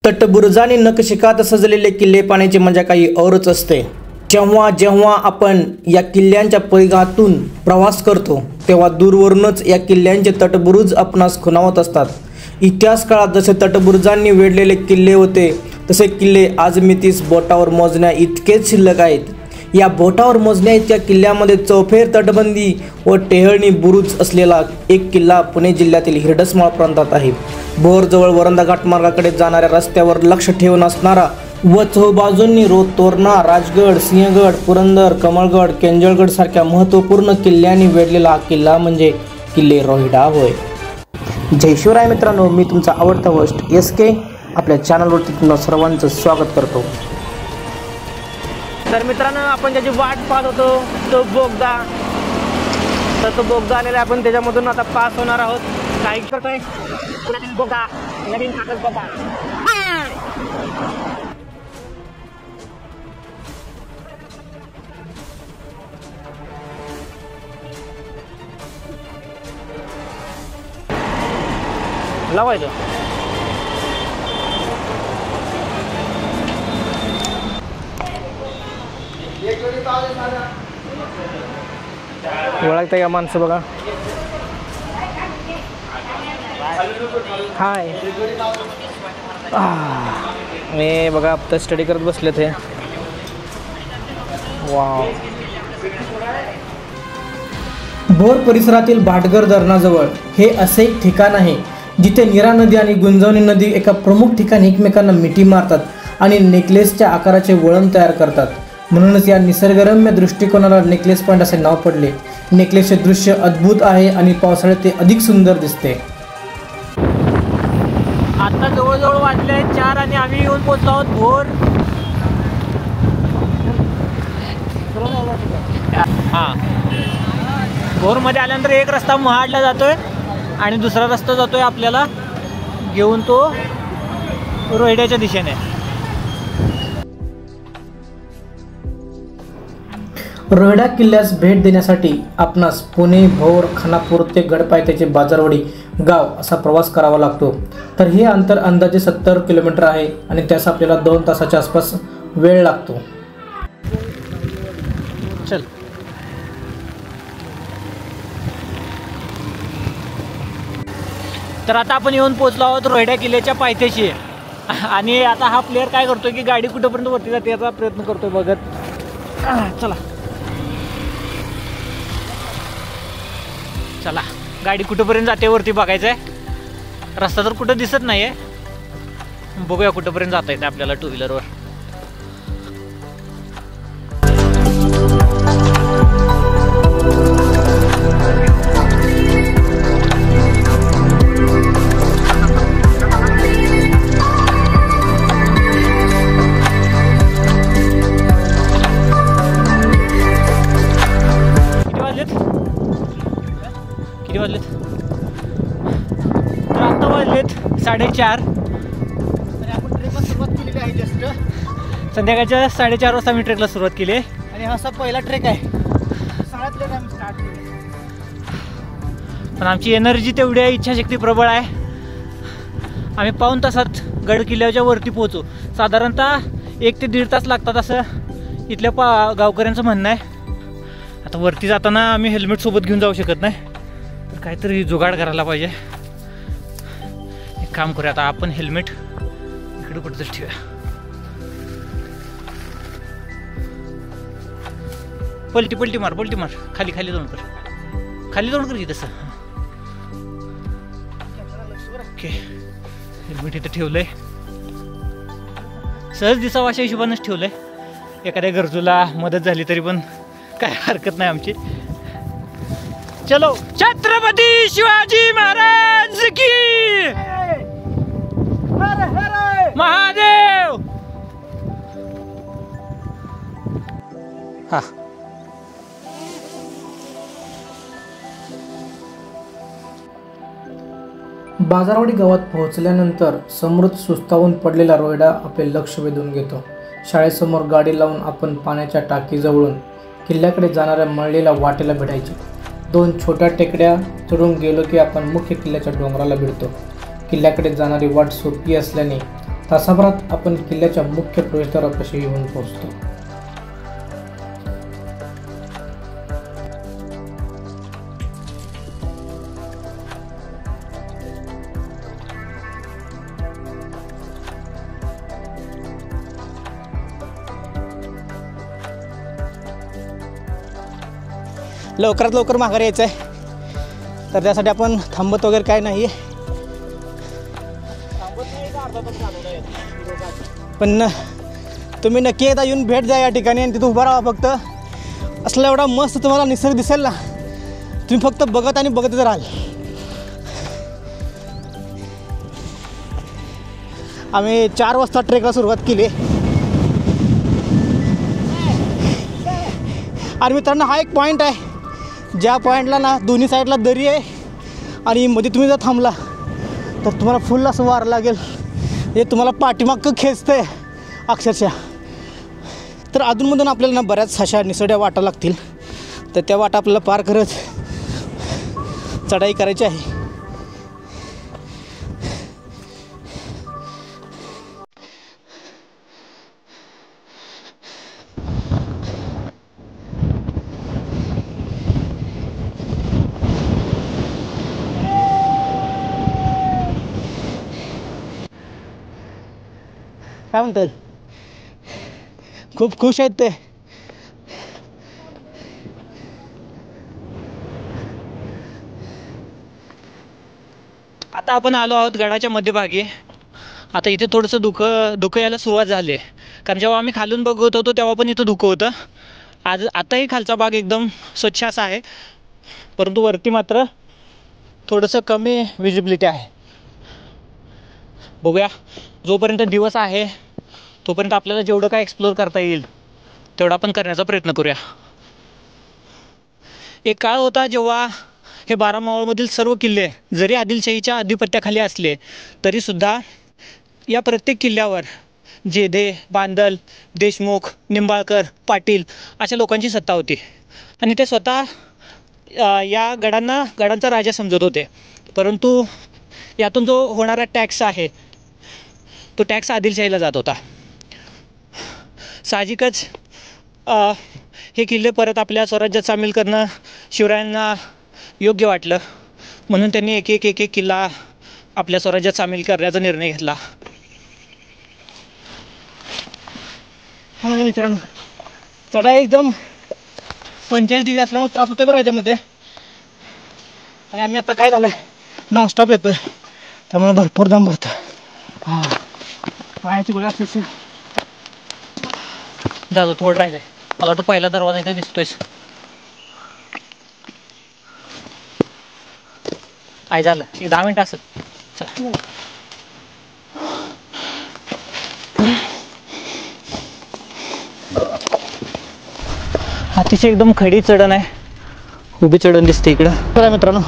तटबुरुजांनी नकशिकात सजलेले किल्ले पाण्याची मजा काही औरच असते। जेव्हा जेव्हा आपण या किल्ल्यांच्या परिघातून प्रवास करतो तेव्हा दूरवरूनच या किल्ल्यांचे तटबुरुज आपणास खुणावत असतात। इतिहास काळात जसे तटबुरुजांनी वेढलेले किल्ले होते तसे किल्ले आज मितीस बोटावर मोजण्या इतकेच शिल्लक आहेत। या बोटावर मोजण्या इतक्या किल्ल्यामध्ये चौफेर तटबंदी व टेहळणी बुरुज असलेला एक किल्ला पुणे जिल्ह्यातील हिरडसमाळ प्रांतात आहे। भोरजवळ वरंदा घाट मार्गाकडे जाणाऱ्या रस्त्यावर लक्ष ठेवून असणारा व चौबाजूंनी तोरणा, राजगड, सिंहगड, पुरंदर, कमळगड, केंजळगड सारख्या महत्त्वपूर्ण किल्ल्यांनी वेढलेला हा किल्ला म्हणजे किल्ले रोहिडा होय। जय शिवराय मित्रांनो, मी तुमचा आवडता होस्ट SK आपल्या चॅनलवरती तुम्हा सर्वांचं स्वागत करतो। तर मित्रांनो, आपण ज्याची वाट पाहत होतो तो बोगदा, तर तो बोगदा आलेला आहे। आपण त्याच्यामधून आता पास होणार आहोत। काही करतोय पुण्यातील बोगदा, नवीन कागद बोगदा। लावायचं ओळखता या माणसं बघा। हाय, मी बघा आता स्टडी करत बसले थे। वाव, भोर परिसरातील भाटघर धरणाजवळ हे असे एक ठिकाण आहे जिथे नीरा नदी आणि गुंजवणी नदी एका प्रमुख ठिकाणी एकमेकांना मिठी मारतात आणि नेकलेसच्या आकाराचे वळण तयार करतात। म्हणूनच या निसर्गरम्य दृष्टिकोनाला नेकलेस पॉइंट असे नाव पडले। नेकलेसचे दृश्य अद्भुत आहे आणि पावसाळ्यात ते अधिक सुंदर दिसते। आता जवळजवळ वाजले 4 आणि आम्ही येऊन पोहोचलो आहोत भोर। भोरमध्ये आल्यानंतर एक रस्ता महाडला जातोय आणि दुसरा रस्ता जातोय आपल्याला घेऊन तो रोहिड्याच्या दिशेने। रोहिडा किल्ल्यास भेट देण्यासाठी आपणास पुणे, भोर, खानापूर ते गडपायथ्याचे बाजारवाडी गाव असा प्रवास करावा लागतो। तर हे अंतर अंदाजे 70 किलोमीटर आहे आणि त्यास आपल्याला 2 तासाच्या आसपास वेळ लागतो। चल, तर आता आपण येऊन पोहोचलो आहोत रोहिडा किल्ल्याच्या पायथ्याशी आणि आता हा प्लेयर काय करतोय की गाडी कुठेपर्यंत वरती जाते याचा प्रयत्न करतोय बघत। चला चला, गाडी कुठेपर्यंत जाते वरती बघायचं आहे। रस्ता तर कुठं दिसत नाही आहे, बघूया कुठेपर्यंत जाता येते आपल्याला टू व्हीलरवर। तर आता वाजलेत 4:30 आणि आपण ट्रेकला सुरुवात केलेली आहे। जस्ट संध्याकाळच्या 4:30 वाजता मी ट्रेकला सुरुवात केली आणि हा पहिला ट्रेक आहे। सगळ्यात लेट आम्ही स्टार्ट केले, पण आमची एनर्जी तेवढी आहे, इच्छाशक्ती प्रबळ आहे। आम्ही पाऊण तासात गड किल्ल्याच्या वरती पोहोचू। साधारणतः 1 ते 1.5 तास लागतात असं इथल्या गावकऱ्यांचं म्हणणं आहे। आता वरती जाताना आम्ही हेल्मेट सोबत घेऊन जाऊ शकत नाही, काहीतरी जुगाड करायला पाहिजे। एक काम करूया, आता आपण हेल्मेट इकडे कुठेतरी ठेवूया। पलटी मार खाली तोंड कर की तसं। ओके, हेल्मेट इथं ठेवलंय, सहज दिसावं अशा हिशोबानेच ठेवलंय। एखाद्या गरजूला मदत झाली तरी पण काय हरकत नाही आमची। चलो, छत्रपती शिवाजी महाराज की महादेव। हा, बाजारवाडी गावात पोहोचल्यानंतर समृद्ध सुस्तावून पडलेला रोहिडा आपले लक्ष वेधून घेतो। शाळेसमोर गाडी लावून आपण पाण्याच्या टाकीजवळून किल्ल्याकडे जाणाऱ्या मळलेल्या वाटेला भेटायची। 2 छोट्या टेकड्या चढून गेलो की आपण मुख्य किल्ल्याच्या डोंगराला भिडतो। किल्ल्याकडे जाणारी वाट सोपी असल्याने तासाभरात आपण किल्ल्याच्या मुख्य प्रवेशद्वारापाशी येऊन पोहोचतो. लवकरात लवकर माघारी यायचं आहे, तर त्यासाठी आपण थांबत वगैरे काय नाही आहे. पण तुम्ही नक्की एकदा येऊन भेट द्या या ठिकाणी आणि तिथं उभा राहा. फक्त असला एवढा मस्त तुम्हाला निसर्ग दिसेल ना, तुम्ही फक्त बघत आणि बघतच राहाल. आम्ही 4 वाजता ट्रेकला सुरुवात केली आणि मित्रांनो हा एक पॉईंट आहे, ज्या पॉईंटला ना दोन्ही साईडला दरी आहे आणि मध्ये तुम्ही जर थांबला तर तुम्हाला फुल असं वार लागेल, हे तुम्हाला पाठीमागं खेचतं आहे अक्षरशः. तर अधूनमधून आपल्याला ना बऱ्याच अशा निसरड्या वाटा लागतील, तर त्या वाटा आपल्याला पार करत चढाई करायची आहे. काय म्हणतात, खूप खुश आहेत ते. आता आपण आलो आहोत गडाच्या मध्यभागी. आता इथे थोडंसं धुकं यायला सुरुवात झाली आहे, कारण जेव्हा आम्ही खालून बघत होतो तेव्हा पण इथं धुकं होतं. आताही खालचा भाग एकदम स्वच्छ असा आहे, परंतु वरती मात्र थोडंसं कमी विजिबिलिटी आहे. बघूया, जोपर्यंत दिवस आहे तोपर्यंत आपल्याला जेवढं काय एक्सप्लोअर करता येईल तेवढा आपण करण्याचा प्रयत्न करूया. एक काळ होता जेव्हा हे 12 मावळमधील सर्व किल्ले जरी आदिलशाहीच्या आधिपत्याखाली असले तरीसुद्धा या प्रत्येक किल्ल्यावर जेधे, बांदल, देशमुख, निंबाळकर, पाटील अशा लोकांची सत्ता होती आणि ते स्वतः या गडांचा राजा समजत होते. परंतु यातून जो होणारा टॅक्स आहे तो टॅक्स आदिलशाहीला जात होता. साहजिकच हे किल्ले परत आपल्या स्वराज्यात सामील करणं शिवरायांना योग्य वाटलं, म्हणून त्यांनी एक एक किल्ला आपल्या स्वराज्यात सामील करण्याचा निर्णय घेतला. मित्रांनो, चढाई एकदम 45 डिग्री असल्यामुळे त्रास होते बरं याच्यामध्ये. आणि आम्ही आता काय झालं नॉनस्टॉप येतोय, त्यामुळे भरपूर दम भरतो. पायाची गोळी असते जातो थोडं राहिलं आहे. मला वाटतं पहिला दरवाजा इथे दिसतोयस. काय झालं, 10 मिनिटं असत. अतिशय एकदम खडी चढण आहे, उभी चढण दिसते इकडं. चला मित्रांनो,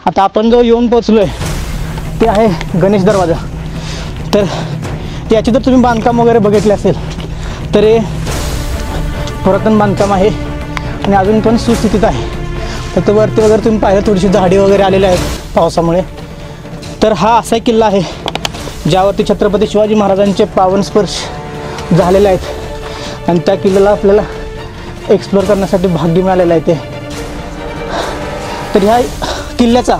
आता आपण जो येऊन पोचलोय ते आहे गणेश दरवाजा. तर याची जर तुम्ही बांधकाम वगैरे बघितले असेल तर हे पुरातन बांधकाम आहे आणि अजून पण सुस्थितीत आहे. तर ते वरती वगैरे तुम्ही पाहिलं थोडीशी झाडी वगैरे आलेली आहेत पावसामुळे. तर हा असा किल्ला आहे ज्यावरती छत्रपती शिवाजी महाराजांचे पावन स्पर्श झालेले आहेत आणि त्या किल्ल्याला आपल्याला एक्सप्लोअर करण्यासाठी भाग्य मिळालेलं आहे ते. तर ह्या किल्ल्याचा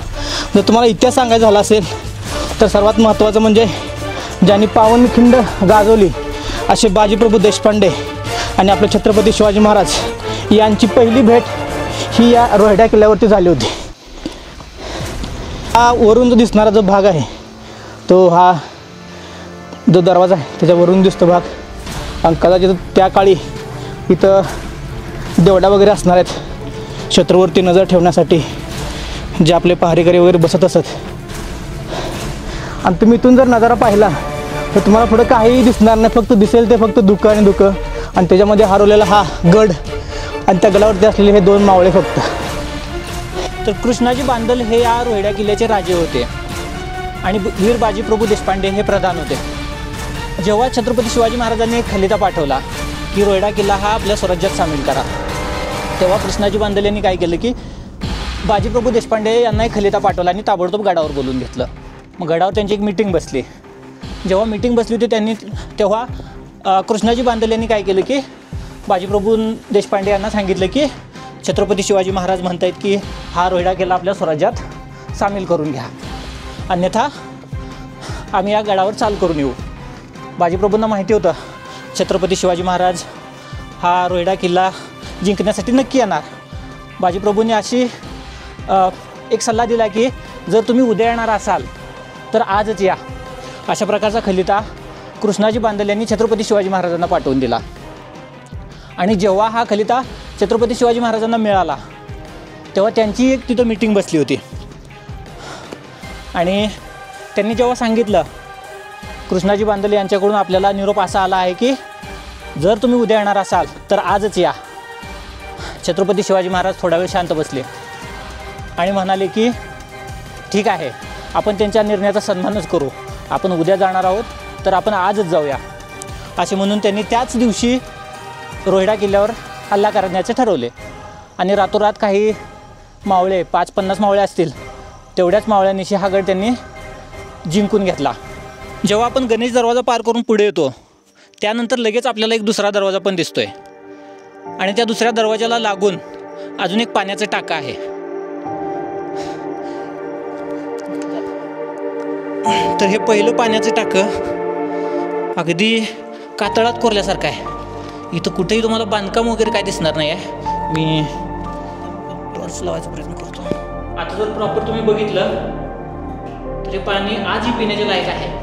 जर तुम्हाला इतिहास सांगायचा झाला असेल तर सर्वात महत्त्वाचं म्हणजे ज्यांनी पावनखिंड गाजवली असे बाजीप्रभू देशपांडे आणि आपले छत्रपती शिवाजी महाराज यांची पहिली भेट ही या रोहड्या किल्ल्यावरती झाली होती. हा वरून जो दिसणारा जो भाग आहे तो हा जो दरवाजा आहे त्याच्यावरून दिसतो भाग. आणि कदाचित त्या काळी इथं देवडा वगैरे असणार आहेत शत्रूवरती नजर ठेवण्यासाठी, जे आपले पहारेकरी वगैरे बसत असत. आणि तुम्ही इथून जर नजारा पाहिला तर तुम्हाला पुढं काहीही दिसणार नाही, फक्त दिसेल ते फक्त धुकं आणि धुकं आणि त्याच्यामध्ये हरवलेला हा गड आणि त्या गडावरती असलेले हे 2 मावळे फक्त. तर कृष्णाजी बांदल हे या रोहड्या किल्ल्याचे राजे होते आणि वीर बाजीप्रभू देशपांडे हे प्रधान होते. जेव्हा छत्रपती शिवाजी महाराजांनी एक खलिता पाठवला की रोहडा किल्ला हा आपल्या स्वराज्यात सामील करा, तेव्हा कृष्णाजी बांदल यांनी काय केलं की बाजीप्रभू देशपांडे यांना एक खलिता पाठवला आणि ताबडतोब गडावर बोलून घेतलं. मग गडावर त्यांची एक मीटिंग बसली जेव्हा मीटिंग बसली होती तेव्हा कृष्णाजी बांदल यांनी काय केलं की बाजीप्रभू देशपांडे यांना सांगितलं की छत्रपती शिवाजी महाराज म्हणतायत की हा रोहिडा किल्ला आपल्या स्वराज्यात सामील करून घ्या, अन्यथा आम्ही या गडावर चाल करून येऊ. बाजीप्रभूंना माहिती होतं छत्रपती शिवाजी महाराज हा रोहिडा किल्ला जिंकण्यासाठी नक्की येणार. बाजीप्रभूंनी अशी एक सल्ला दिला की जर तुम्ही उद्या येणार असाल तर आजच या. अशा प्रकारचा खलिता कृष्णाजी बांदल यांनी छत्रपती शिवाजी महाराजांना पाठवून दिला. आणि जेव्हा हा खलिता छत्रपती शिवाजी महाराजांना मिळाला तेव्हा त्यांची एक तिथं मीटिंग बसली होती. आणि त्यांनी जेव्हा सांगितलं कृष्णाजी बांदल यांच्याकडून आपल्याला निरोप असा आला आहे की जर तुम्ही उद्या येणार असाल तर आजच या. छत्रपती शिवाजी महाराज थोडा वेळ शांत बसले आणि म्हणाले की ठीक आहे, आपण त्यांच्या निर्णयाचा सन्मानच करू, आपण उद्या जाणार आहोत तर आपण आजच जाऊया. असे म्हणून त्यांनी त्याच दिवशी रोहिडा किल्ल्यावर हल्ला करण्याचे ठरवले. आणि रातोरात काही मावळे 50 मावळे असतील तेवढ्याच मावळ्यांनीशी हा गड त्यांनी जिंकून घेतला. जेव्हा आपण गणेश दरवाजा पार करून पुढे येतो त्यानंतर लगेच आपल्याला एक दुसरा दरवाजा पण दिसतोय. आणि त्या दुसऱ्या दरवाजाला लागून अजून एक पाण्याचं टाका आहे. तर हे पहिलं पाण्याचं टाकं अगदी कातळात कोरल्यासारखं आहे. इथं कुठेही तुम्हाला बांधकाम वगैरे काय दिसणार नाही आहे. मी टॉर्च लावायचा प्रयत्न करतो. आता जर प्रॉपर तुम्ही बघितलं तर हे पाणी आजही पिण्याचे लायक आहे.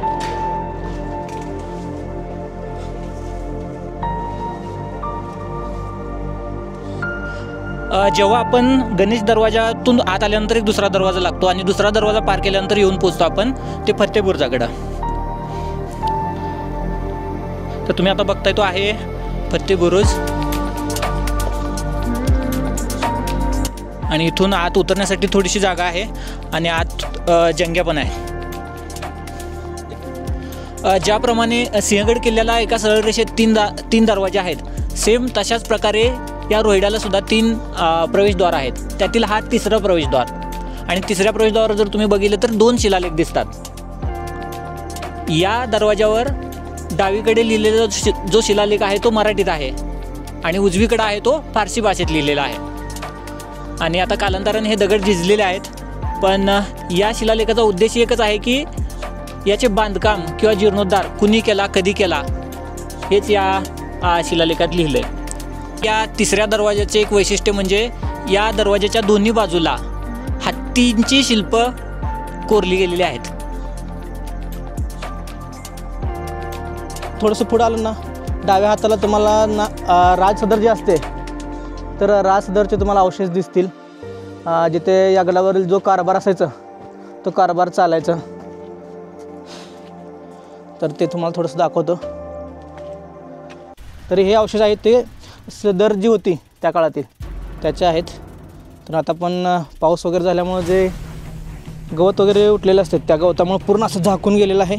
जेव्हा आपण गणेश दरवाजातून आत आल्यानंतर एक दुसरा दरवाजा लागतो आणि दुसरा दरवाजा पार केल्यानंतर येऊन पोचतो आपण ते फतेपूरचा गड. तर तुम्ही आता बघताय तो आहे फतेबुरुज. आणि इथून आत उतरण्यासाठी थोडीशी जागा आहे आणि आत जंग्या पण आहे. ज्याप्रमाणे सिंहगड किल्ल्याला एका सरळ रेषेत तीन दरवाजे आहेत, सेम तशाच प्रकारे या रोहिड्याला सुद्धा 3 प्रवेशद्वार आहेत. त्यातील हा 3रा प्रवेशद्वार. आणि 3ऱ्या प्रवेशद्वारावर जर तुम्ही बघितलं तर 2 शिलालेख दिसतात. या दरवाजावर डावीकडे लिहिलेला जो शिलालेख आहे तो मराठीत आहे आणि उजवीकडे आहे तो फारसी भाषेत लिहिलेला आहे. आणि आता कालांतराने हे दगड झिजलेले आहेत, पण या शिलालेखाचा उद्देश एकच आहे की याचे बांधकाम किंवा जीर्णोद्धार कुणी केला, कधी केला, हेच या शिलालेखात लिहिलं आहे. या 3ऱ्या दरवाजाचे एक वैशिष्ट्य म्हणजे या दरवाजाच्या दोन्ही बाजूला हत्तींची शिल्प कोरली गेलेली आहेत. थोडंसं पुढं आलं ना डाव्या हाताला तुम्हाला ना राजसदर जे असते तर राजसदरचे तुम्हाला अवशेष दिसतील. जिथे या गडावरील जो कारभार असायचा तो कारभार चालायचा. तर ते तुम्हाला थोडंसं दाखवतो. तरी हे अवशेष आहेत ते सदर जी होती त्या काळातील त्याचे आहेत. तर आता पण पाऊस वगैरे झाल्यामुळे जे गवत वगैरे उठलेले असते त्या गवतामुळे पूर्ण असं झाकून गेलेलं आहे.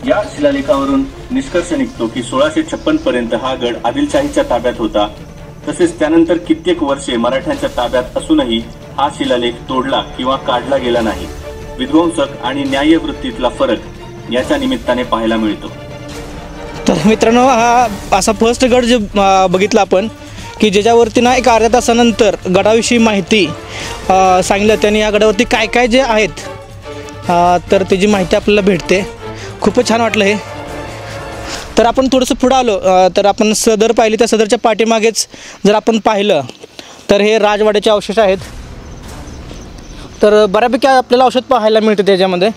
या शिलालेखावरून निष्कर्ष निघतो की 1656 पर्यंत हा गड आदिलशाहीच्या ताब्यात होता. तसेच त्यानंतर कित्येक वर्षे मराठ्यांच्या ताब्यात असूनही हा शिलालेख तोडला किंवा काढला गेला नाही. विध्वंसक आणि न्यायवृत्तीतला फरक याच्या निमित्ताने पाहायला मिळतो. तर मित्रांनो, हा असा फर्स्ट गड जे बघितला आपण की ज्याच्यावरती ना एक अर्ध्या तासानंतर गडाविषयी माहिती सांगितलं त्यांनी. या गडावरती काय काय जे आहेत तर त्याची माहिती आपल्याला भेटते. खूपच छान वाटलं हे. तर आपण थोडंसं पुढं आलो तर आपण सदर पाहिली. त्या सदरच्या पाठीमागेच जर आपण पाहिलं तर हे राजवाड्याचे अवशेष आहेत. तर बऱ्यापैकी आपल्याला औषध पाहायला मिळते त्याच्यामध्ये.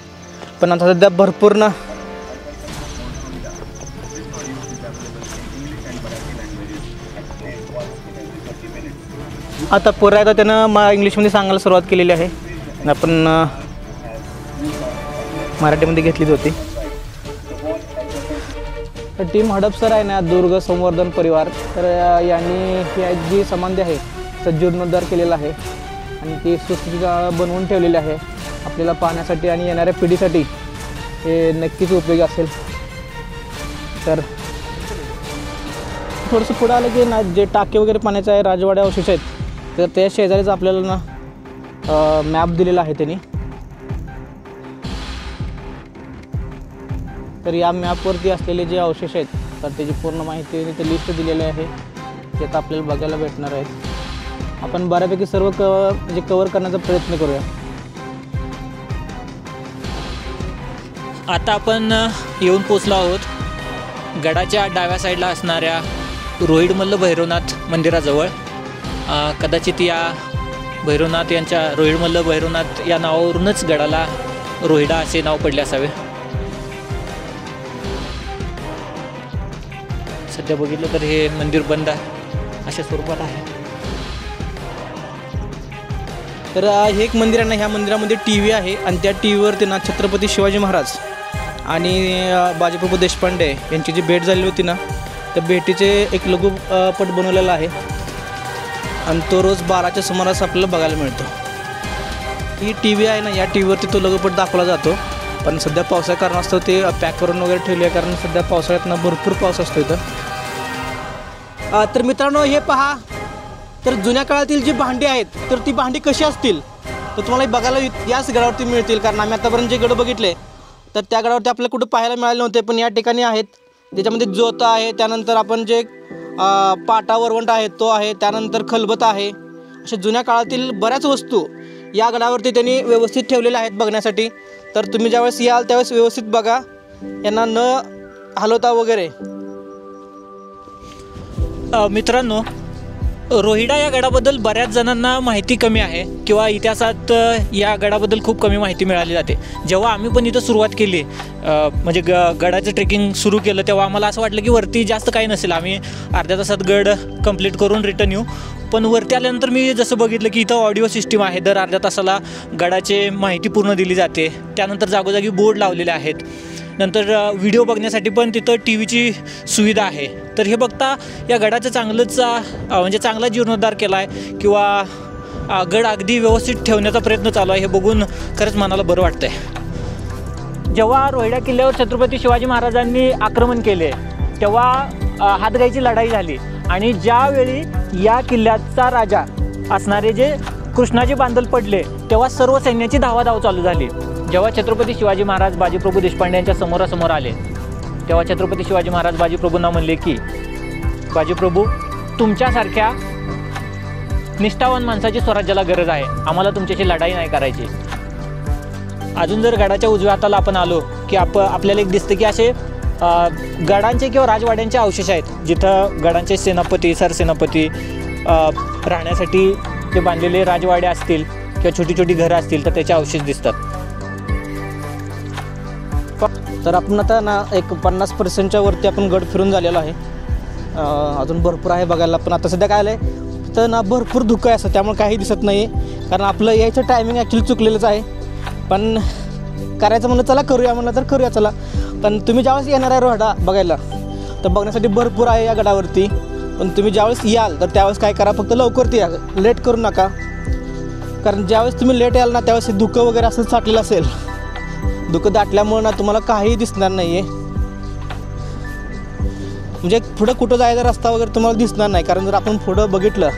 पण आता सध्या भरपूर ना आता पुरा एकदा त्यानं इंग्लिशमध्ये सांगायला सुरुवात केलेली आहे. आपण मराठीमध्ये घेतलीच होती. तर टीम हडपसर आहे ना, दुर्ग संवर्धन परिवार, तर यांनी ही जी समाधी आहे त्याचा जीर्णोद्धार केलेला आहे आणि ती सुस्थितीत बनवून ठेवलेली आहे. आपल्याला पाहण्यासाठी आणि येणाऱ्या पिढीसाठी हे नक्कीच उपयोगी असेल. तर थोडंसं पुढं आलं की ना जे टाके वगैरे पाण्याचे आहे राजवाड्या अवशेष आहेत तर त्या शेजारीच आपल्याला ना मॅप दिलेला आहे त्यांनी. तर या मॅपवरती असलेले जे अवशेष आहेत तर त्याची पूर्ण माहिती इथे लिस्ट दिलेली आहे, ते आता आपल्याला बघायला भेटणार आहेत. आपण बऱ्यापैकी सर्व कव्हर करण्याचा प्रयत्न करूया. आता आपण येऊन पोचलो आहोत गडाच्या डाव्या साईडला असणाऱ्या रोहिडमल्ल भैरवनाथ मंदिराजवळ. कदाचित या भैरवनाथ यांच्या रोहिडमल्ल भैरवनाथ या नावावरूनच गडाला रोहिडा असे नाव पडले असावे. सध्या बघितलं तर हे मंदिर बंद अशा स्वरूपात आहे. तर हे एक मंदिर आहे ना, ह्या मंदिरामध्ये TV आहे आणि त्या TV वरती ना छत्रपती शिवाजी महाराज आणि बाजीप्रभू देशपांडे यांची जी भेट झालेली होती ना, त्या भेटीचे एक लघुपट बनवलेला आहे आणि तो रोज 12च्या सुमारास आपल्याला बघायला मिळतो. ही TV आहे ना, या TVवरती तो लघुपट दाखवला जातो, पण सध्या पावसाच्या कारणास्तव ते पॅक करून वगैरे ठेवले आहे, कारण सध्या पावसाळ्यात ना भरपूर पाऊस असतो इथं. तर मित्रांनो, हे पहा, तर जुन्या काळातील जी भांडी आहेत तर ती भांडी कशी असतील तर तुम्हाला बघायला याच गडावरती मिळतील. कारण आम्ही आतापर्यंत जे गड बघितले तर त्या गडावरती आपल्याला कुठं पाहायला मिळाले नव्हते, पण या ठिकाणी आहेत. त्याच्यामध्ये जोता आहे, त्यानंतर आपण जे पाटा वरवंट आहे तो आहे, त्यानंतर खलबत आहे. अशा जुन्या काळातील बऱ्याच वस्तू या गडावरती त्यांनी व्यवस्थित ठेवलेल्या आहेत बघण्यासाठी. तर तुम्ही ज्यावेळेस याल त्यावेळेस व्यवस्थित बघा, यांना न हलवता वगैरे. मित्रांनो, रोहिडा या गडाबद्दल बऱ्याच जणांना माहिती कमी आहे किंवा इतिहासात या गडाबद्दल खूप कमी माहिती मिळाली जाते. जेव्हा आम्ही पण इथं सुरुवात केली, म्हणजे गडाचं ट्रेकिंग सुरू केलं, तेव्हा आम्हाला असं वाटलं की वरती जास्त काही नसेल, आम्ही अर्ध्या तासात गड कंप्लीट करून रिटर्न येऊ. पण वरती आल्यानंतर मी जसं बघितलं की इथं ऑडिओ सिस्टीम आहे, दर अर्ध्या तासाला गडाचे माहिती पूर्ण दिली जाते. त्यानंतर जागोजागी बोर्ड लावलेले आहेत. नंतर व्हिडिओ बघण्यासाठी पण तिथं TVची सुविधा आहे. तर हे बघता या गडाचं चांगला जीर्णोद्धार केला आहे किंवा गड अगदी व्यवस्थित ठेवण्याचा प्रयत्न चालू आहे, हे बघून खरंच मनाला बरं वाटतंय. जेव्हा रोहिडा किल्ल्यावर छत्रपती शिवाजी महाराजांनी आक्रमण केले तेव्हा हातगाईची लढाई झाली आणि ज्यावेळी या किल्ल्याचा राजा असणारे जे कृष्णाजी बांधल पडले तेव्हा सर्व सैन्याची धावाधाव चालू झाली. जेव्हा छत्रपती शिवाजी महाराज बाजीप्रभू देशपांडे यांच्या समोरासमोर आले तेव्हा छत्रपती शिवाजी महाराज बाजीप्रभूंना म्हणले की, बाजीप्रभू, तुमच्यासारख्या निष्ठावान माणसाची स्वराज्याला गरज आहे, आम्हाला तुमच्याशी लढाई नाही करायची. अजून जर गडाच्या उजव्या हाताला आपण आलो की आपल्याला एक दिसतं की असे गडांचे किंवा राजवाड्यांचे अवशेष आहेत, जिथं गडांचे सेनापती, सरसेनापती राहण्यासाठी जे बांधलेले राजवाडे असतील किंवा छोटी छोटी घरं असतील तर त्याचे अवशेष दिसतात. तर आपण आता ना एक 50% वरती आपण गड फिरून झालेलो आहे. अजून भरपूर आहे बघायला, पण आता सध्या काय आलं आहे तर ना भरपूर धुकं आहे असं, त्यामुळे काही दिसत नाही आहे. कारण आपलं यायचं टायमिंग ॲक्च्युली चुकलेलंच आहे, पण करायचं म्हणलं चला करूया, म्हणलं तर करूया चला. पण तुम्ही ज्यावेळेस येणार आहे रोहिडा बघायला तर बघण्यासाठी भरपूर आहे या गडावरती. पण तुम्ही ज्यावेळेस याल तर त्यावेळेस काय करा, फक्त लवकर या, लेट करू नका. कारण ज्यावेळेस तुम्ही लेट याल ना त्यावेळेस हे धुकं वगैरे असं साठलेलं असेल, धुकं दाटल्यामुळे ना तुम्हाला काही दिसणार नाही आहे. म्हणजे पुढं कुठं जायचा रस्ता वगैरे तुम्हाला दिसणार नाही. कारण जर आपण पुढं बघितलं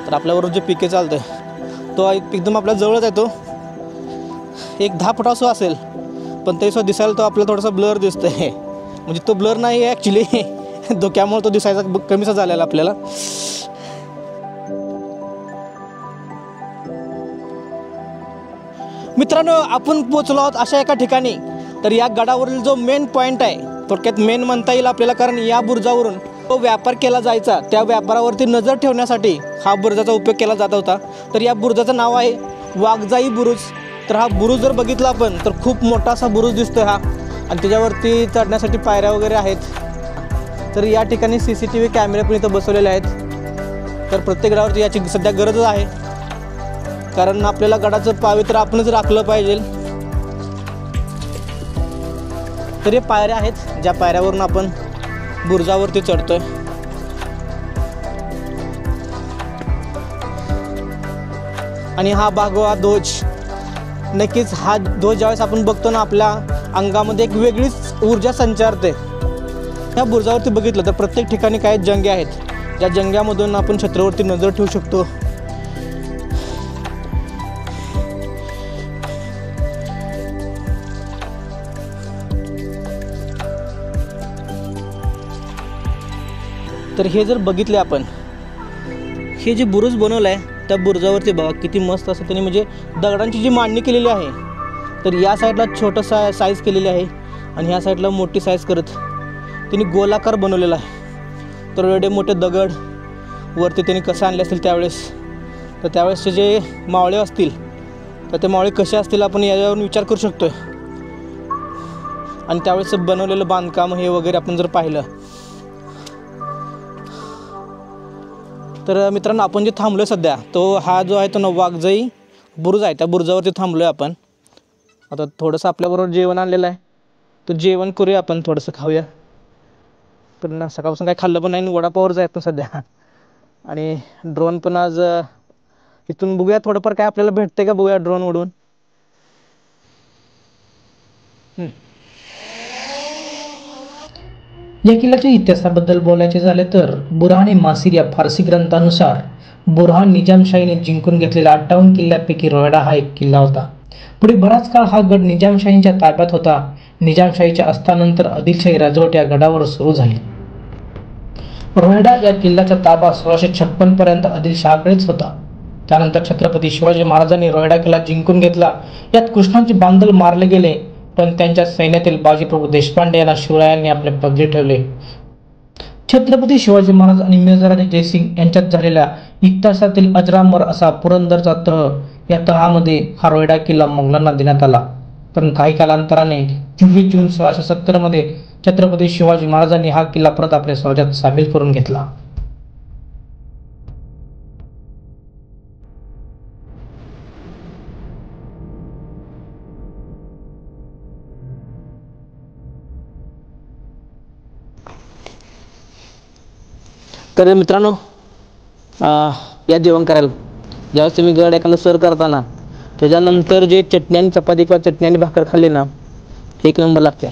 तर आपल्याबरोबर जे पिके चालतं आहे तो एकदम आपल्या जवळच आहे. तो एक 10 फुटासो असेल, पण तरीसुद्धा दिसायला तो आपल्याला थोडासा ब्लर दिसतो आहे. म्हणजे तो ब्लर नाही आहे ॲक्च्युली, धुक्यामुळे तो दिसायचा कमीसा झालेला आपल्याला. मित्रांनो, आपण पोचलो आहोत अशा एका ठिकाणी. तर या गडावरील जो मेन पॉईंट आहे, थोडक्यात मेन म्हणता येईल आपल्याला, कारण या बुरुजावरून तो व्यापार केला जायचा, त्या व्यापारावरती नजर ठेवण्यासाठी हा बुरुजाचा उपयोग केला जात होता. तर या बुरुजाचं नाव आहे वाघजाई बुरुज. तर हा बुरुज जर बघितला आपण तर खूप मोठा असा बुरुज दिसतो हा, आणि त्याच्यावरती चढण्यासाठी पायऱ्या वगैरे आहेत. तर या ठिकाणी CCTV कॅमेरे पण इथं बसवलेले आहेत. तर प्रत्येक गडावरती याची सध्या गरजच आहे, कारण आपल्याला गडाचं पावित्र्य आपणच राखलं पाहिजे. तर हे पायऱ्या आहेत ज्या पायऱ्यावरून आपण बुरुजावरती चढतोय. आणि हा भगवा ध्वज, नक्कीच हा ध्वज ज्यावेळेस आपण बघतो ना आपल्या अंगामध्ये एक वेगळीच ऊर्जा संचारते. या बुरुजावरती बघितलं तर प्रत्येक ठिकाणी काही जंगे आहेत, ज्या जंग्यामधून आपण छत्रावरती नजर ठेवू शकतो. तर हे जर बघितले आपण, हे जे बुरुज बनवलं आहे त्या बुरुजावरती बघा किती मस्त असं त्यांनी म्हणजे दगडांची जी मांडणी केलेली आहे. तर या साईडला छोटंसं साईज केलेली आहे आणि ह्या साईडला मोठी साईज करत त्यांनी गोलाकार बनवलेला आहे. तर एवढे मोठे दगड वरती त्यांनी कसं आणले असतील त्यावेळेस, तर त्यावेळेसचे जे मावळे असतील तर ते मावळे कसे असतील आपण याच्यावरून विचार करू शकतो. आणि त्यावेळेस बनवलेलं बांधकाम हे वगैरे आपण जर पाहिलं तर मित्रांनो, आपण जे थांबलो आहे सध्या तो हा जो आहे तो वाघजाई बुरुज आहे, त्या बुरुजावरती थांबलो आहे आपण. आता थोडंसं आपल्याबरोबर जेवण आणलेलं आहे, तर जेवण करूया आपण, थोडंसं खाऊया. पण सकाळपासून काय खाल्लं पण नाही, वडापाववर जायचं सध्या. आणि ड्रोन पण आज इथून बघूया थोडंफार काय आपल्याला भेटते का बघूया ड्रोन उडून. या किल्ल्याच्या इतिहासाबद्दल बोलायचे झाले तर बुरहान-ए मासीर या फारसी ग्रंथानुसार बुरहान निजामशाहीने जिंकून घेतलेल्या 58 किल्ल्यापैकी रोयडा हा एक किल्ला होता. पुढे बराच काळ हा गड निजामशाहीच्या ताब्यात होता. निजामशाहीच्या अस्तानंतर आदिलशाही राजवट या गडावर सुरू झाली. रोयडा या किल्ल्याचा ताबा 1656 पर्यंत आदिलशहाकडेच होता. त्यानंतर छत्रपती शिवाजी महाराजांनी रोयडा किल्ला जिंकून घेतला. यात कृष्णाजी बांदल मारले गेले, पण त्यांच्या सैन्यातील बाजीप्रभू देशपांडे यांना शिवरायांनी आपल्या पदरी ठेवले. छत्रपती शिवाजी महाराज आणि मिर्झाराजे जयसिंग यांच्यात झालेल्या इतिहासातील अजरामर असा पुरंदरचा तह, या तहामध्ये हा रोयडा किल्ला मोगलांना देण्यात आला. पण काही कालांतराने 24 जून 1670 मध्ये छत्रपती शिवाजी महाराजांनी हा किल्ला परत आपल्या स्वराज्यात सामील करून घेतला. तर मित्रांनो, या जेवण करायला ज्यावेळेस तुम्ही गड एखादा सर करताना त्याच्यानंतर जे चटणी आणि चपाती किंवा चटणी आणि भाकर खाल्ली ना, एक नंबर लागते.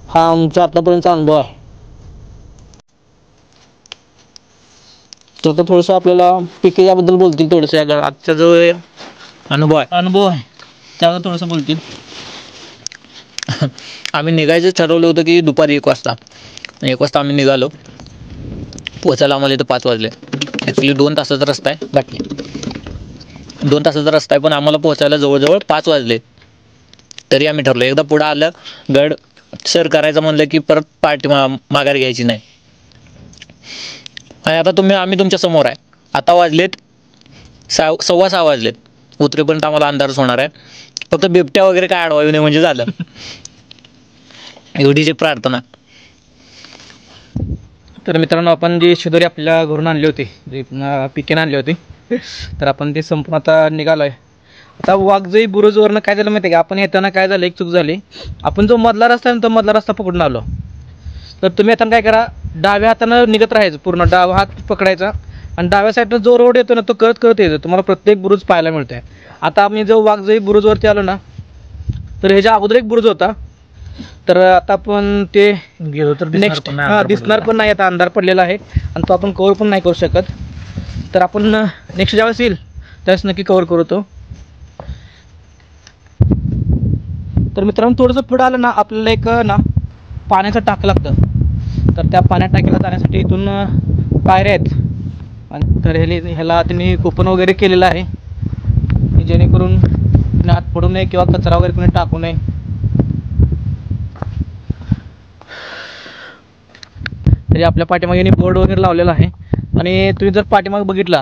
हा आमचा आतापर्यंतचा अनुभव आहे. तर आता थोडंसं आपल्याला पिके याबद्दल बोलतील, थोडंसं या आजचा जो अनुभव आहे त्यावर थोडंसं बोलतील. आम्ही निघायचं ठरवलं होतं की दुपारी 1 वाजता आम्ही निघालो. पोचायला आम्हाला इथं 5 वाजले. ॲक्च्युली 2 तासाचा रस्ता आहे, बाकी 2 तासाचा रस्ता आहे, पण आम्हाला पोचायला जवळजवळ 5 वाजले. तरी आम्ही ठरलो एकदा पुढं आलं गड सर करायचं म्हणलं की परत पार्टी माघार घ्यायची नाही. आणि आता आम्ही तुमच्या समोर आहे. आता वाजलेत 6:15 वाजलेत. उतरेपर्यंत आम्हाला अंधारच होणार आहे. फक्त बिबट्या वगैरे काय अडवायू नये म्हणजे झालं. एवढीची प्रार्थना. तर मित्रांनो, आपण जी शिदोरी आपल्या घरून आणली होती, जी पिकेनं आणली होती, तर आपण ते संपून आता निघालो आहे. आता वाघजाई बुरुजवरनं काय झालं माहिती आहे का, आपण येताना काय झालं, एक चूक झाली. आपण जो मधला रस्ता आहे ना, तो मधला रस्ता पकडून आलो. तर तुम्ही आता काय करा, डाव्या हातानं निघत राहायचं, पूर्ण डावा हात पकडायचा आणि डाव्या साईडनं जो रोड येतो ना तो करत यायचं. तुम्हाला प्रत्येक बुरुज पाहायला मिळतो आहे. आता आम्ही जो वाघजाई बुरुजवरती आलो ना, तर ह्याच्या अगोदर एक बुरुज होता. तर आता आपण ते गेलो तर नेक्स्ट दिसणार पण नाही, आता अंधार पडलेला आहे आणि तो आपण कव्हर पण नाही करू शकत. तर आपण नेक्स्ट ज्यावेळेस येईल त्यावेळेस नक्की कव्हर करू तो. तर मित्रांनो, थोडंसं पुढं आलं ना आपल्याला एक ना पाण्याचं टाकं लागतं. तर त्या पाण्यात टाकीला जाण्यासाठी इथून पायऱ्या आहेत. आणि तर ह्याला त्यांनी कुपन वगैरे केलेलं आहे की जेणेकरून आत पडू नये किंवा कचरा वगैरे कोणी टाकू नये. तरी आपल्या पाठीमागे बोर्ड वगैरे लावलेला आहे. आणि तुम्ही जर पाठीमागे बघितला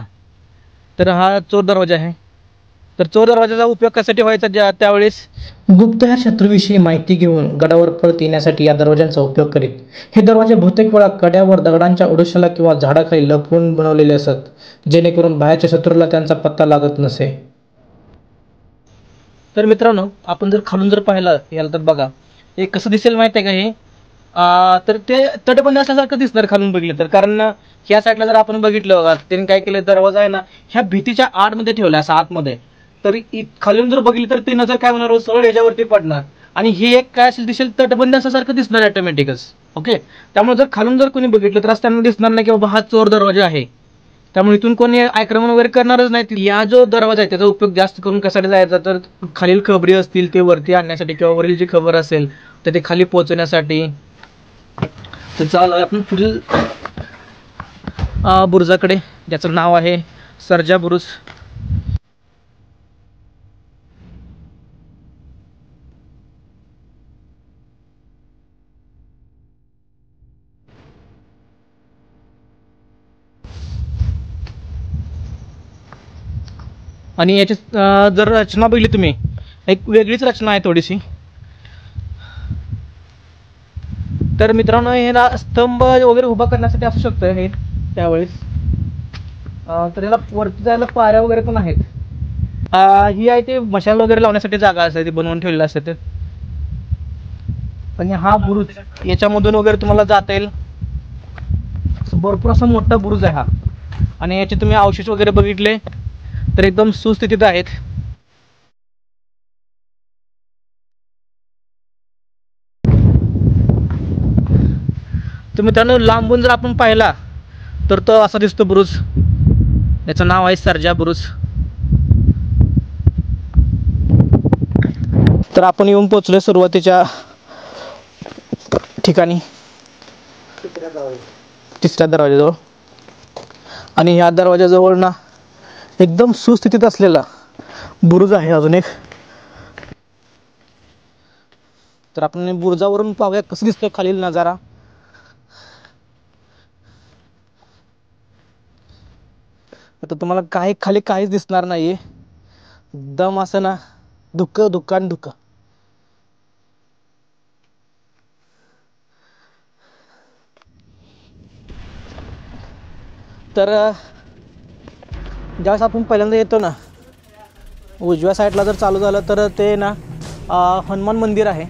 तर हा चोर दरवाजा आहे. तर चोर दरवाजाचा उपयोग कशासाठी व्हायचा, त्यावेळेस गुप्तहेर शत्रूविषयी माहिती घेऊन गडावर परत येण्यासाठी या दरवाजांचा उपयोग करीत. हे दरवाजे बहुतेक वेळा कड्यावर दगडांच्या उडुशाला किंवा झाडाखाली लपवून बनवलेले असत, जेणेकरून बाहेरच्या शत्रूला त्यांचा पत्ता लागत नसे. तर मित्रांनो, आपण जर खालून जर पाहिलं याला तर बघा हे कसं दिसेल माहिती आहे का, हे तर ते तटबंदी असल्यासारखं दिसणार खालून बघितलं तर. कारण ह्या साईडला जर आपण बघितलं बघा, त्यांनी काय केलं, दरवाजा आहे ना ह्या भीतीच्या आतमध्ये ठेवला, असं आतमध्ये. तरी खालून जर बघितलं तर ते नजर काय होणार, सरळ ह्याच्यावरती पडणार आणि हे एक काय असेल दिसेल तटबंदी असल्यासारखं दिसणार ऑटोमॅटिकच. ओके, त्यामुळे जर खालून जर कोणी बघितलं तर त्यांना दिसणार नाही की बाबा हा चोर दरवाजा आहे. त्यामुळे इथून कोणी आक्रमण वगैरे करणारच नाही. या जो दरवाजा आहे त्याचा उपयोग जास्त करून कशासाठी जायचा, तर खालील खबरी असतील ते वरती आणण्यासाठी किंवा वरील जी खबर असेल तर ते खाली पोहोचवण्यासाठी. तर चाल आपण पुढील बुरुजाकडे, ज्याचं नाव आहे सर्जा बुरुज. आणि याची जर रचना बघितली तुम्ही, एक वेगळीच रचना आहे थोडीशी. तर मित्रांनो, हे ना स्तंभ वगैरे उभा करण्यासाठी असू शकतं हे त्यावेळेस. तर याला वरती जायला पायऱ्या वगैरे पण आहेत. ही आहे ते मशाल वगैरे लावण्यासाठी जागा असते, ती बनवून ठेवलेली असते ते. आणि हा बुरुज, याच्यामधून वगैरे तुम्हाला जाता येईल. भरपूर असा मोठा बुरुज आहे हा. आणि याचे तुम्ही अवशेष वगैरे बघितले तर एकदम सुस्थितीत आहेत. तर मित्रांनो, लांबून जर आपण पाहिला तर तो असा दिसतो बुरुज. याचं नाव आहे सर्जा बुरुज. तर आपण येऊन पोहोचलोय सुरुवातीच्या ठिकाणी, तिसऱ्या दरवाजाजवळ. आणि ह्या दरवाजाजवळ ना एकदम सुस्थितीत असलेला बुरुज आहे अजून एक. तर आपण बुरुजावरून पाहूया कसं दिसतं खालील नजारा. आता तुम्हाला खाली काहीच दिसणार नाहीये, एकदम असं ना धुकं धुकं आणि धुकं. तर ज्यावेळेस आपण पहिल्यांदा येतो ना, उजव्या साईडला जर चालू झालं तर ते ना हनुमान मंदिर आहे.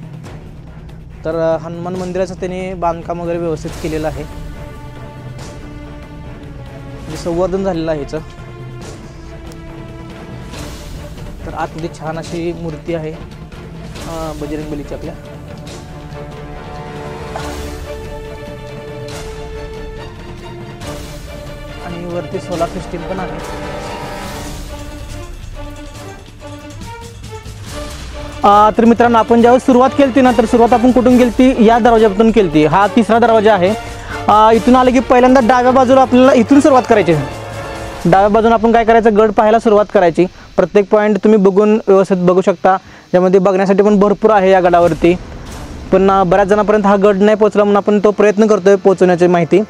तर हनुमान मंदिराचं त्याने बांधकाम वगैरे व्यवस्थित केलेलं आहे, संवर्धन झालेलं आहे याचं. तर आतमध्ये छान अशी मूर्ती आहे बजरंग बलीची आपल्या. आणि वरती सोलार सिस्टीम पण आहे. तर मित्रांनो, आपण ज्यावेळेस सुरुवात केली ना, तर सुरुवात आपण कुठून केली? या दरवाजातून केली. हा तिसरा दरवाजा आहे. इथून आले की पहिल्यांदा डाव्या बाजूला आपल्याला इथून सुरुवात करायची. डाव्या बाजून आपण काय करायचं, गड पाहायला सुरुवात करायची. प्रत्येक पॉईंट तुम्ही बघून व्यवस्थित बघू शकता. ज्यामध्ये बघण्यासाठी पण भरपूर आहे या गडावरती. पण बऱ्याच जणांपर्यंत हा गड नाही पोहोचला, म्हणून आपण तो प्रयत्न करतोय पोहोचवण्याची माहिती.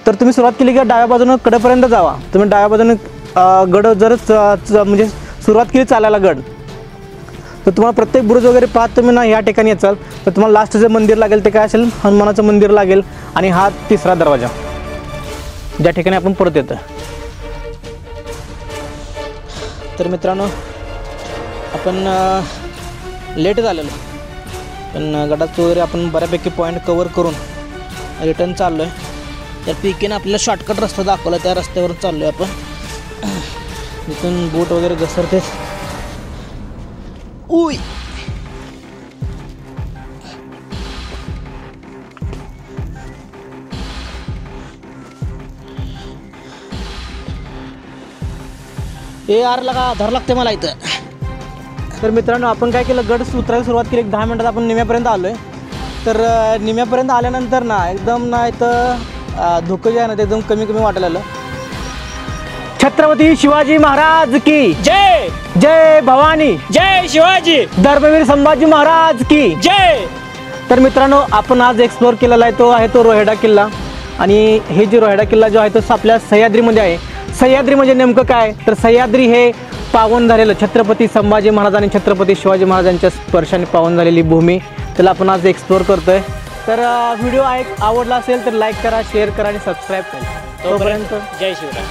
तर तुम्ही सुरुवात केली की डाव्या बाजूनं कडेपर्यंत जावा. तुम्ही डाव्या बाजूनं गड जर म्हणजे सुरुवात केली चालायला गड, तर तुम्हाला प्रत्येक बुरुज वगैरे पाहत तुम्ही ना ह्या ठिकाणी याचाल तर तुम्हाला लास्ट जे मंदिर लागेल ते काय असेल, हनुमानाचं मंदिर लागेल. आणि हा तिसरा दरवाजा ज्या ठिकाणी आपण परत येतो. तर मित्रांनो, आपण लेट झालेलो, पण गडाचं वगैरे आपण बऱ्यापैकी पॉईंट कवर करून रिटर्न चाललो आहे. त्या पीकेनं आपल्याला शॉर्टकट रस्ता दाखवला, त्या रस्त्यावर चाललो आहे आपण. जिथून बोट वगैरे घसरते. उय ए यार लगा धर लागते मला इथं. तर मित्रांनो, आपण काय केलं, गड उतरायला सुरुवात केली. 10 मिनिटात आपण निम्यापर्यंत आलो आहे. तर निम्यापर्यंत आल्यानंतर ना एकदम ना इथं धुकं जे आहे ना ते एकदम कमी कमी वाटायला आलं. छत्रपती शिवाजी महाराज की जय. जय भवानी, जय शिवाजी. धर्मवीर संभाजी महाराज की जय. तर मित्रांनो, आपण आज एक्सप्लोर केलेला आहे तो रोहेडा किल्ला. आणि हे जे रोहेडा किल्ला जो आहे तो आपल्या सह्याद्रीमध्ये आहे. सह्याद्री म्हणजे नेमकं काय, तर सह्याद्री हे पावन झालेलं छत्रपती संभाजी महाराज आणि छत्रपती शिवाजी महाराजांच्या स्पर्शाने पावन झालेली भूमी, त्याला आपण आज एक्सप्लोर करतोय. तर व्हिडिओ आवडला असेल तर लाईक करा, शेअर करा आणि सबस्क्राईब करा. तोपर्यंत जय शिवराय.